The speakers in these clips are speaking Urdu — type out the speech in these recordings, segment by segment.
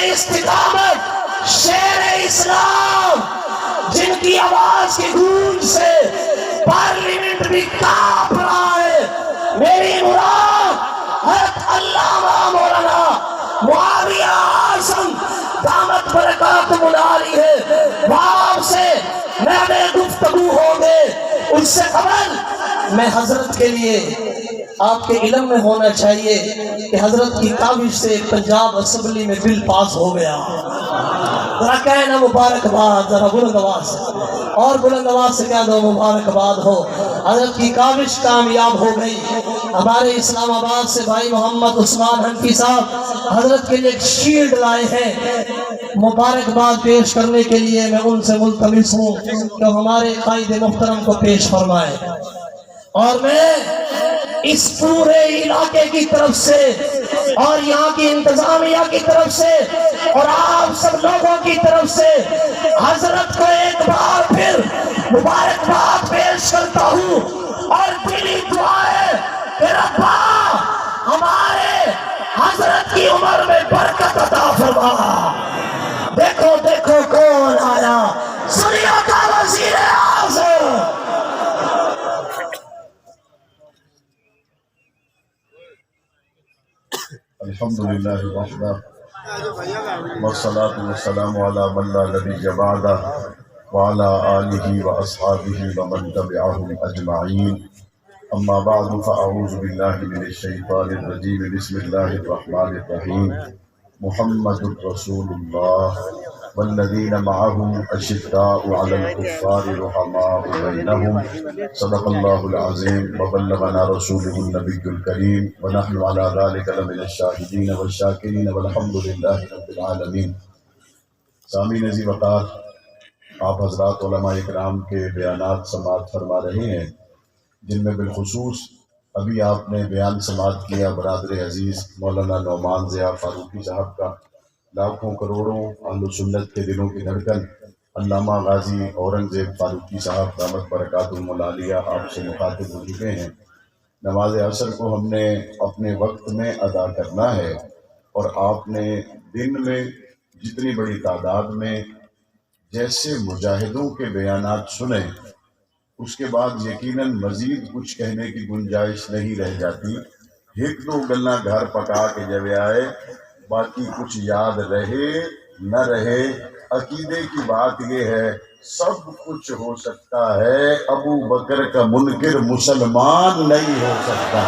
استقامت، شیر اسلام، جن کی آواز کی گونج سے پارلیمنٹ بھی کانپ رہا ہے، میری مراد حضرت علامہ مولانا معاویہ اعظم دامت برکاتہم العالی ہے۔ وہاں سے میں گفتگو ہوں گے، اس سے قبل میں حضرت کے لیے آپ کے علم میں ہونا چاہیے کہ حضرت کی کاوش سے پنجاب اسمبلی میں بل پاس ہو گیا۔ ذرا کہے نا مبارکباد، ذرا بلند آواز سے، اور بلند آواز سے کہہ دو مبارکباد ہو، حضرت کی کاوش کامیاب ہو گئی۔ ہمارے اسلام آباد سے بھائی محمد عثمان حنفی صاحب حضرت کے لیے ایک شیلڈ لائے ہیں، مبارکباد پیش کرنے کے لیے میں ان سے ملتمس ہوں کہ ہمارے قائد محترم کو پیش فرمائے۔ اور میں اس پورے علاقے کی طرف سے اور یہاں کی انتظامیہ کی طرف سے اور آپ سب لوگوں کی طرف سے حضرت کو ایک بار پھر مبارکباد پیش کرتا ہوں اور دلی دعا ہے کہ ربا ہمارے حضرت کی عمر میں برکت عطا فرما۔ دیکھو دیکھو کون آیا، سنیا کا وزیر اعظم۔ الحمدللہ وحدہ والصلاة والسلام علی من لا نبی بعدہ وعلی آلہ واصحابہ ومن تبعہم اجمعین، اما بعد فاعوذ باللہ من الشیطان الرجیم، بسم اللہ الرحمن الرحیم۔ محمد رسول اللہ والذین معه اشداء علی الکفار رحماء بینہم، صدق اللہ العظیم وبلغنا رسولہ النبی الکریم ونحن علی ذلک لمن الشاہدین والشاکرین والحمد للہ رب العالمین۔ سامعین عزیز وقار، آپ حضرات علماء اکرام کے بیانات سماعت فرما رہے ہیں، جن میں بالخصوص ابھی آپ نے بیان سماعت کیا برادر عزیز مولانا نعمان ضیاء فاروقی صاحب کا۔ لاکھوں کروڑوں اہل سنت کے دلوں کی دھڑکن علامہ غازی اورنگزیب فاروقی صاحب دامت برکاتہم العالیہ آپ سے مخاطب ہو چکے ہیں۔ نماز عصر کو ہم نے اپنے وقت میں ادا کرنا ہے، اور آپ نے دن میں جتنی بڑی تعداد میں جیسے مجاہدوں کے بیانات سنے، اس کے بعد یقیناً مزید کچھ کہنے کی گنجائش نہیں رہ جاتی۔ ایک دو گلہ گھر پکا کے جب آئے، باقی کچھ یاد رہے نہ رہے۔ عقیدے کی بات یہ ہے، سب کچھ ہو سکتا ہے، ابو بکر کا منکر مسلمان نہیں ہو سکتا۔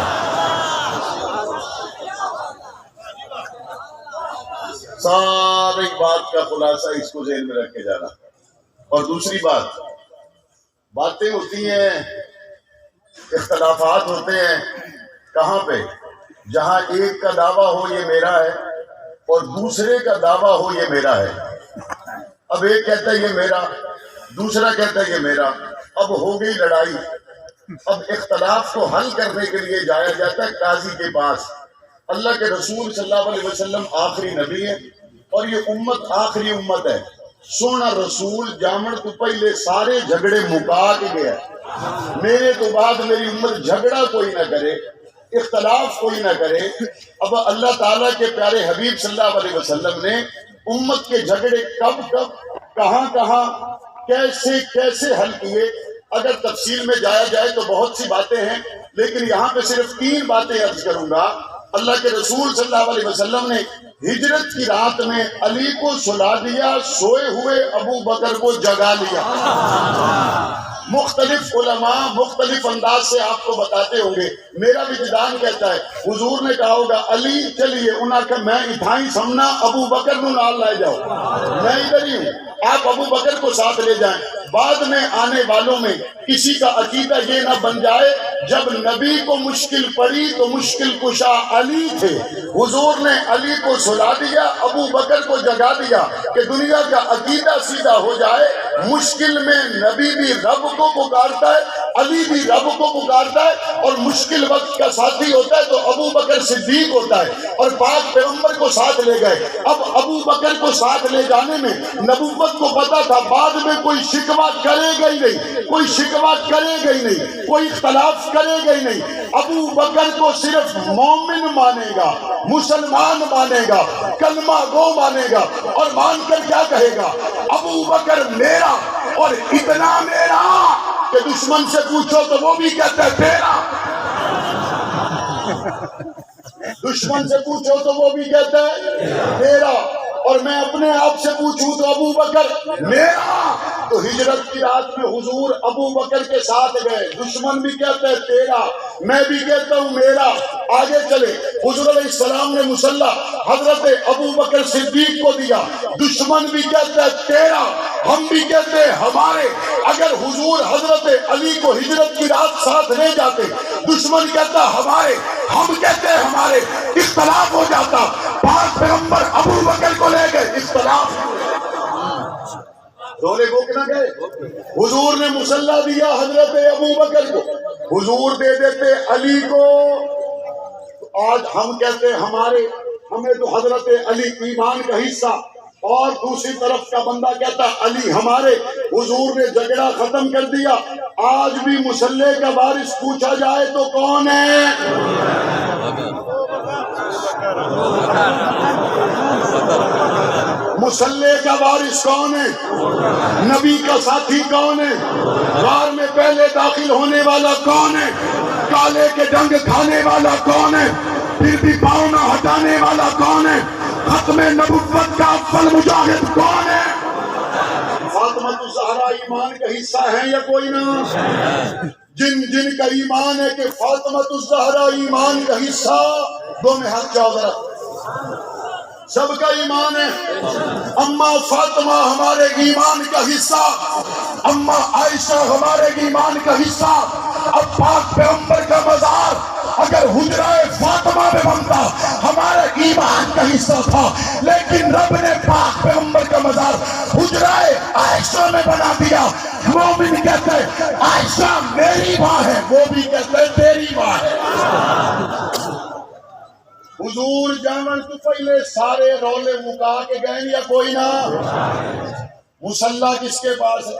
ساری بات کا خلاصہ اس کو ذہن میں رکھ کے جانا۔ اور دوسری بات، باتیں ہوتی ہیں، اختلافات ہوتے ہیں، کہاں پہ؟ جہاں ایک کا دعویٰ ہو یہ میرا ہے اور دوسرے کا دعویٰ ہو یہ میرا ہے۔ اب ایک کہتا ہے یہ میرا، دوسرا کہتا ہے یہ میرا، اب ہو گئی لڑائی۔ اب اختلاف کو حل کرنے کے لیے جایا جاتا ہے قاضی کے پاس۔ اللہ کے رسول صلی اللہ علیہ وسلم آخری نبی ہے اور یہ امت آخری امت ہے۔ سونا رسول جامن تو پہلے سارے جھگڑے مکا کے گیا، میرے تو بعد میری امت جھگڑا کوئی نہ کرے، اختلاف کوئی نہ کرے۔ اب اللہ تعالیٰ کے پیارے حبیب صلی اللہ علیہ وسلم نے امت کے جھگڑے کب کب، کہاں کہاں، کیسے کیسے حل کیے، اگر تفصیل میں جایا جائے تو بہت سی باتیں ہیں، لیکن یہاں پہ صرف 3 باتیں عرض کروں گا۔ اللہ کے رسول صلی اللہ علیہ وسلم نے ہجرت کی رات میں علی کو سلا دیا، سوئے ہوئے ابو بکر کو جگا لیا۔ مختلف علماء مختلف انداز سے آپ کو بتاتے ہوں گے۔ میرا وجدان کہتا ہے حضور نے کہا ہوگا علی چلیے، انہاں کہ میں اتھائی سمنا ابو بکر نو نال لائے جاؤ، میں ادھر ہی ہوں، آپ ابو بکر کو ساتھ لے جائیں۔ بعد میں آنے والوں میں کسی کا عقیدہ یہ نہ بن جائے جب نبی کو مشکل پڑی تو مشکل کشا علی تھے، حضور نے علی کو سلا دیا، ابو بکر کو جگا دیا کہ دنیا کا عقیدہ سیدھا ہو جائے۔ مشکل میں نبی بھی رب کو پکارتا ہے علی بھی رب کو پکارتا ہے اور مشکل وقت کا ساتھی ہوتا ہے تو ابو بکر صدیق ہوتا ہے، اور پاک پیغمبر کو ساتھ لے گئے۔ اب ابو بکر کو ساتھ لے جانے میں نبوت کو پتا تھا بعد میں کوئی شکوہ کرے گا ہی نہیں، کوئی شکوہ کرے گا ہی نہیں، کوئی اختلاف کرے گا ہی نہیں۔ ابو بکر کو صرف مومن مانے گا، مسلمان مانے گا، کلمہ گو مانے گا، اور مان کر کیا کہے گا؟ ابو بکر میرا، اور اتنا میرا کہ دشمن سے پوچھو تو وہ بھی کہتا ہے تیرا، دشمن سے پوچھو تو وہ بھی کہتا ہے تیرا، اور میں اپنے آپ سے پوچھوں تو ابو بکر میرا۔ تو ہجرت کی رات میں حضور ابو بکر کے ساتھ گئے، دشمن بھی کہتا ہے تیرا، میں بھی کہتا ہوں میرا۔ آگے چلے، حضور علیہ السلام نے مصلی حضرت ابو بکر صدیق کو دیا، دشمن بھی کہتا ہے تیرا، ہم بھی کہتے ہیں ہمارے۔ اگر حضور حضرت علی کو ہجرت کی رات ساتھ لے جاتے، دشمن کہتا ہمارے، ہم کہتے ہیں ہمارے، اختلاف ہو جاتا۔ پاک پیغمبر ابو بکر کو لے گئے، اختلاف دولے کو نہ گئے۔ حضور نے مصلی دیا حضرت ابو بکر کو، حضور دے دیتے علی کو۔ آج ہم کہتے ہیں ہمارے، ہمیں تو حضرت علی ایمان کا حصہ، اور دوسری طرف کا بندہ کہتا علی ہمارے۔ حضور نے جھگڑا ختم کر دیا۔ آج بھی مصلی کا وارث پوچھا جائے تو کون ہے؟ مصلی کا وارث کون ہے؟ نبی کا ساتھی کون ہے؟ غار میں پہلے داخل ہونے والا کون ہے؟ کالے کے ڈنگ کھانے والا کون ہے؟ پھر بھی پاؤں نہ ہٹانے والا کون ہے؟ ختم نبوت کا اول مجاہد کون ہے؟ فاطمہ الزہرا ایمان کا حصہ ہے یا کوئی نہ؟ جن کا ایمان ہے کہ فاطمہ الزہرا ایمان کا حصہ، دو میں ہاتھ جاؤ ذرا، سب کا ایمان ہے۔ اما فاطمہ ہمارے ایمان کا حصہ، اما عائشہ ہمارے ایمان کا حصہ۔ اب پاک پیغمبر کا مزار اگر حجرہ فاطمہ میں بنتا ہمارے ایمان کا حصہ تھا، لیکن رب نے پاک پیغمبر کا مزار حجرہ عائشہ میں بنا دیا۔ مومن کہتے ہیں عائشہ میری ماں ہے، وہ بھی کہتے ہیں تیری ماں ہے۔ حضور جامن تو پہلے سارے رولے مکا کے گئے یا کوئی نہ؟ مصلی کس کے پاس ہے؟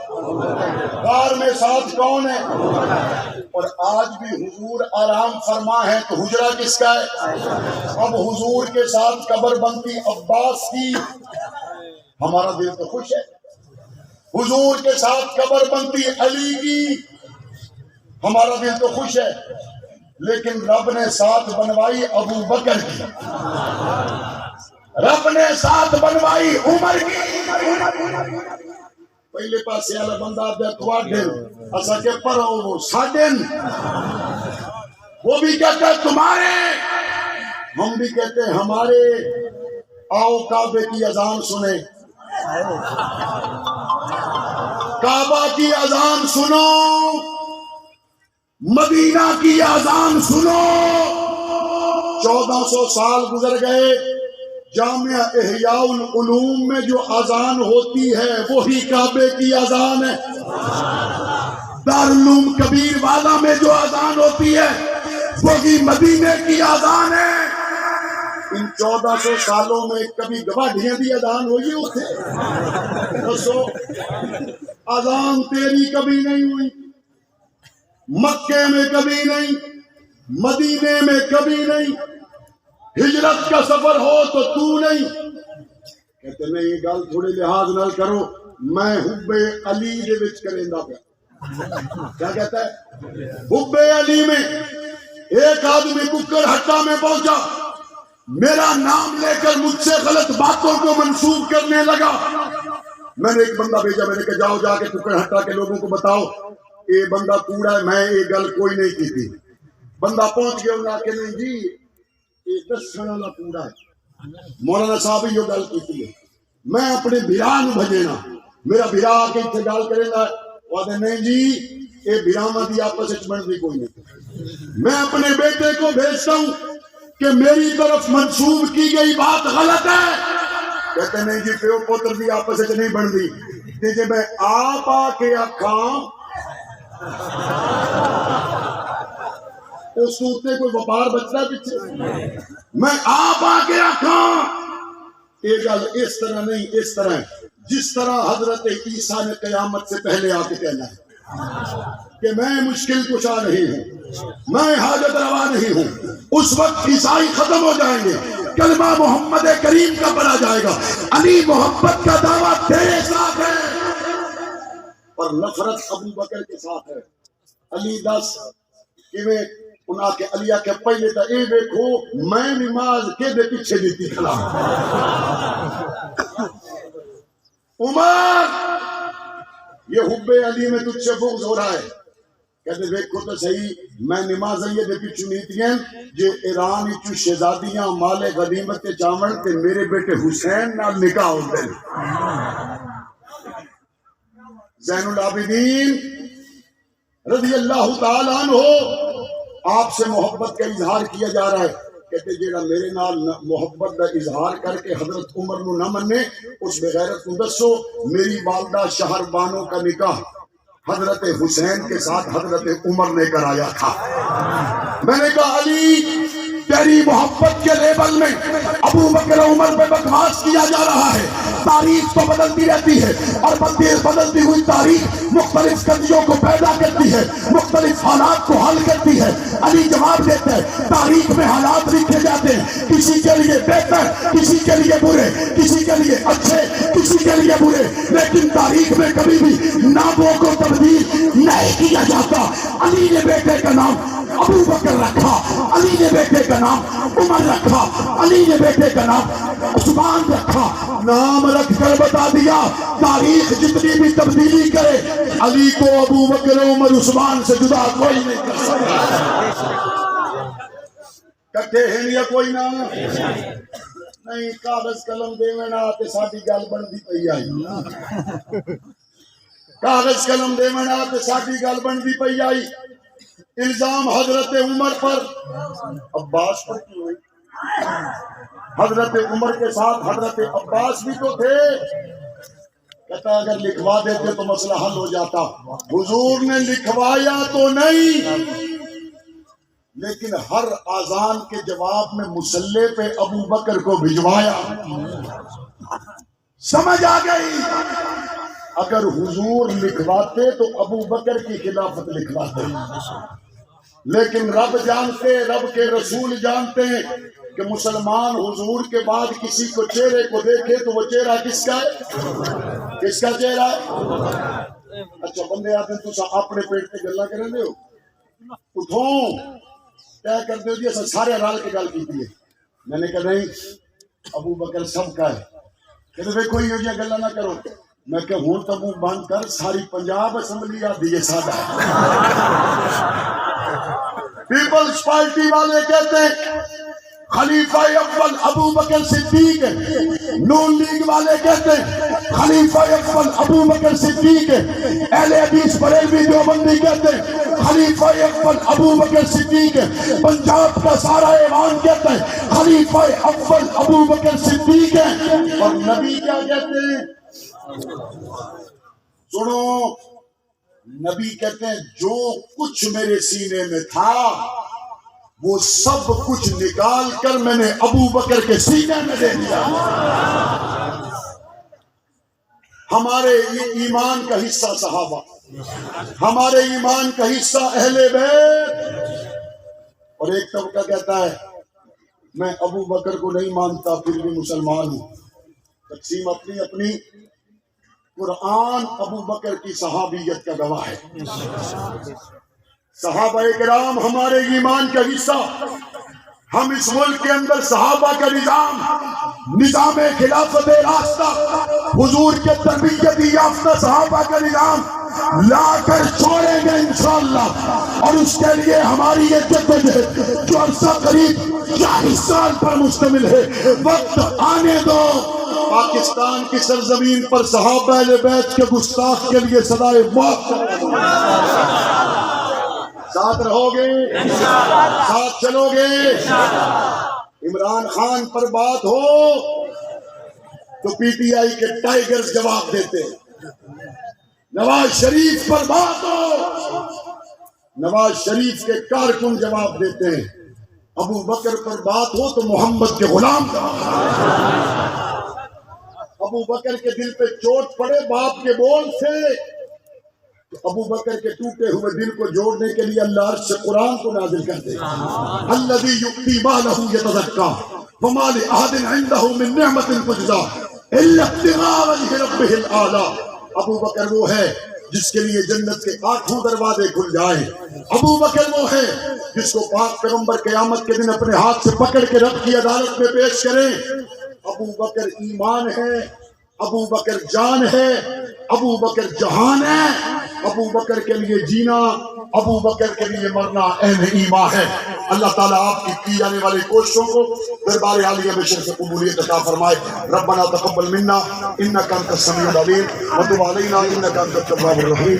غار میں ساتھ کون ہے؟ اور آج بھی حضور آرام فرما ہے تو حجرہ کس کا ہے؟ اب حضور کے ساتھ قبر بنتی عباس کی، ہمارا دل تو خوش ہے۔ حضور کے ساتھ قبر بنتی علی کی، ہمارا دل تو خوش ہے۔ لیکن رب نے ساتھ بنوائی ابو بکر کی، رب نے ساتھ بنوائی عمر کی۔ پہلے پاسے والا بندہ دے تواڈن اسا کے پرو ساڈن، وہ بھی کہتا ہے تمہارے، ہم بھی کہتے ہیں ہمارے۔ آؤ کعبے کی اذان سنیں، کعبہ کی اذان سنو، مدینہ کی اذان سنو۔ 1400 سال گزر گئے، جامعہ احیاء العلوم میں جو اذان ہوتی ہے وہی کعبے کی اذان ہے۔ دارالعلوم کبیر والا میں جو اذان ہوتی ہے وہی مدینے کی اذان ہے۔ ان 1400 سالوں میں کبھی گواڈیاں دی اذان ہوئی اتنے؟ دسو، اذان تیری کبھی نہیں ہوئی، مکے میں کبھی نہیں، مدینے میں کبھی نہیں، ہجرت کا سفر ہو تو تو نہیں۔ کہتے نہیں یہ گل تھوڑے لحاظ نال کرو، میں حب علی دے وچ کریندا پیا۔ کیا کہتا ہے؟ حب علی میں ایک آدمی ککڑ ہٹا میں پہنچا، میرا نام لے کر مجھ سے غلط باتوں کو منسوب کرنے لگا۔ میں نے ایک بندہ بھیجا، میں نے کہا جاؤ جا کے ککڑ ہٹا کے لوگوں کو بتاؤ یہ بندہ کوڑا ہے، میں یہ گل کوئی نہیں کی تھی۔ بندہ پہنچ گیا، انہوں نے کہ نہیں جی یہ دسن والا کوڑا ہے، مولانا صاحب یہ گل کی ہے، میں اپنے بھرا نو بھجینا، میرا بھرا آ کے اتنے گل کرے گا، وہ آدھے نہیں جی یہ بھراواں دی آپس وچ بنتی کوئی نہیں۔ میں اپنے بیٹے کو بھیجتا ہوں کہ میری طرف منسوب کی گئی بات غلط ہے، کہتے نہیں جی پیو پوتر دی آپس وچ نہیں بنتی۔ جی میں آپ آ کے آکھاں اس سوتے کوئی وپار بچنا پیچھے میں آپ آگے رکھاں یہ گل اس طرح نہیں، اس طرح جس طرح حضرت عیسیٰ نے قیامت سے پہلے آ کے کہنا ہے کہ میں مشکل کشا نہیں ہوں، میں حاجت روا نہیں ہوں، اس وقت عیسائی ختم ہو جائیں گے، کلمہ محمد کریم کا پڑھا جائے گا، علی محبت کا دعویٰ تیرے ساتھ ہے اور نفرت ابو بکر کے ساتھ ہے۔ علی دس کیویں انہاں کے علی کے پہلے تا اے دیکھو میں نماز کے دے پیچھے دیتی کھلا عمر یہ حب علی میں تجھ سے بغض ہو رہا ہے، کہتے دیکھو تو صحیح میں نماز یہ دے پیچھے نیتی ہیں جو ایران چو شہزادیاں مال غنیمت کے چاول تے میرے بیٹے حسین نال نکاح ہوتے ہیں۔ زین العابدین رضی اللہ تعالیٰ عنہ آپ سے محبت کا اظہار کیا جا رہا ہے، کہتے جیڑا میرے نال محبت کا اظہار کر کے حضرت عمر نو نہ منے اس بغیرت کو دسو میری والدہ شہر بانو کا نکاح حضرت حسین کے ساتھ حضرت عمر نے کرایا تھا۔ میں نے کہا علی تیری محبت کے لیبل میں ابو بکر عمر پہ بکواس کیا جا رہا ہے، تاریخ تو بدلتی رہتی ہے اور بدلتی ہوئی تاریخ مختلف قضیوں کو پیدا کرتی ہے، مختلف حالات کو حل کرتی ہے۔ علی جواب دیتا ہے تاریخ میں حالات لکھے جاتے ہیں، کسی کے لیے بہتر، کسی کے لیے برے، کسی کے لیے اچھے، کسی کے لیے برے، لیکن تاریخ میں کبھی بھی ناموں کو تبدیل نہیں کیا جاتا۔ علی نے بیٹے کا نام ابو بکر رکھا، علی نے بیٹے کا نام عمر رکھا، علی نے بیٹے کا نام عثمان رکھا، نام رکھ کر بتا دیا تاریخ جتنی بھی تبدیلی کرے علی کو ابو بکر عمر عثمان سے جدا کوئی نہیں کر سکتا۔ کٹھے ہیں یا کوئی نہ نہیں، کاغذ قلم دے میں نہ آتے ساڑھی گل بندی پئی آئی، کاغذ قلم دے میں نہ آتے ساڑھی گل بندی پئی آئی۔ الزام حضرت عمر پر، عباس پر کیوں ہوئی؟ حضرت عمر کے ساتھ حضرت عباس بھی تو تھے، کہتا اگر لکھوا دیتے تو مسئلہ حل ہو جاتا۔ حضور نے لکھوایا تو نہیں، لیکن ہر اذان کے جواب میں مصلی پہ ابو بکر کو بھجوایا۔ سمجھ آ گئی؟ اگر حضور لکھواتے تو ابو بکر کی خلافت لکھواتے، لیکن رب جانتے، رب کے رسول جانتے ہیں کہ مسلمان حضور کے بعد کسی کو چہرے کو دیکھے تو وہ چہرہ کس کا ہے؟ کس کا چہرہ ہے؟ اچھا بندے آتے ہیں تو اپنے پیٹ پہ گلا کریں دے ہو اٹھوں طے کر دے جی سارے رال کے گل کی ہے۔ میں نے کہا نہیں ابو بکر سب کا ہے، کہتے دیکھو یہ جی گلا نہ کرو۔ میں کہ ہوں تو منہ بند کر، ساری پنجاب اسمبلی آدھی ہے سادہ۔ پیپلز پارٹی والے کہتے ہیں خلیفہ اول ابو بکر صدیق ہے، نون لیگ والے کہتے ہیں خلیفہ اول ابو بکر صدیق ہے، اہل حدیث بریلوی دیوبندی کہتے ہیں خلیفہ اول ابو بکر صدیق ہے، پنجاب کا سارا ایوان کہتا ہے خلیفہ اول ابو بکر صدیق ہے، اور نبی کیا کہتے ہیں؟ سنو نبی کہتے ہیں جو کچھ میرے سینے میں تھا وہ سب کچھ نکال کر میں نے ابو بکر کے سینے میں دے دیا۔ ہمارے ایمان کا حصہ صحابہ، ہمارے ایمان کا حصہ اہل بیت۔ اور ایک طبقہ کہتا ہے میں ابو بکر کو نہیں مانتا پھر بھی مسلمان ہوں۔ تقسیم اپنی اپنی، قرآن ابو بکر کی صحابیت کا گواہ ہے۔ صحابہ کرام ہمارے ایمان کا حصہ، ہم اس ملک کے اندر صحابہ کا نظام خلافت راستہ، حضور کے تربیت یافتہ صحابہ کا نظام لا کر چھوڑیں گے انشاءاللہ، اور اس کے لیے ہماری یہ جدوجہد جو عرصہ قریب 40 سال پر مشتمل ہے، وقت آنے دو۔ پاکستان کی سرزمین پر صحابہ اہل بیت کے گستاخ کے لیے صدائے موت ساتھ رہو گے، ساتھ چلو گے۔ عمران خان پر بات ہو تو پی ٹی آئی کے ٹائیگرز جواب دیتے، نواز شریف پر بات ہو نواز شریف کے کارکن جواب دیتے ہیں ابو بکر پر بات ہو تو محمد کے غلام کا ابو بکر کے دل پہ چوٹ پڑے باپ کے بول سے تو ابو بکر کے ٹوٹے ہوئے دل کو جوڑنے کے لیے اللہ عرش سے قرآن کو نازل کرتے ہیں الذی یؤتی مالہ یتزکا وما لأحد عنده من نعمت تجزا الا ابتغاء وجہ ربہ الاعلی. ابو بکر وہ ہے جس کے لیے جنت کے 8 دروازے کھل جائیں. ابو بکر وہ ہے جس کو پاک پیغمبر قیامت کے دن اپنے ہاتھ سے پکڑ کے رب کی عدالت میں پیش کریں. ابو بکر ایمان ہے, ابو بکر جان ہے, ابو بکر جہان ہے. ابو بکر کے لیے جینا, ابو بکر کے لیے مرنا عین ایمان ہے. اللہ تعالیٰ آپ کی جانے والی کوششوں کو دربار عالیہ میں شرف قبولیت عطا فرمائے. ربنا تقبل منا انک انت السمیع العلیم وتب علینا انک انت التواب الرحیم.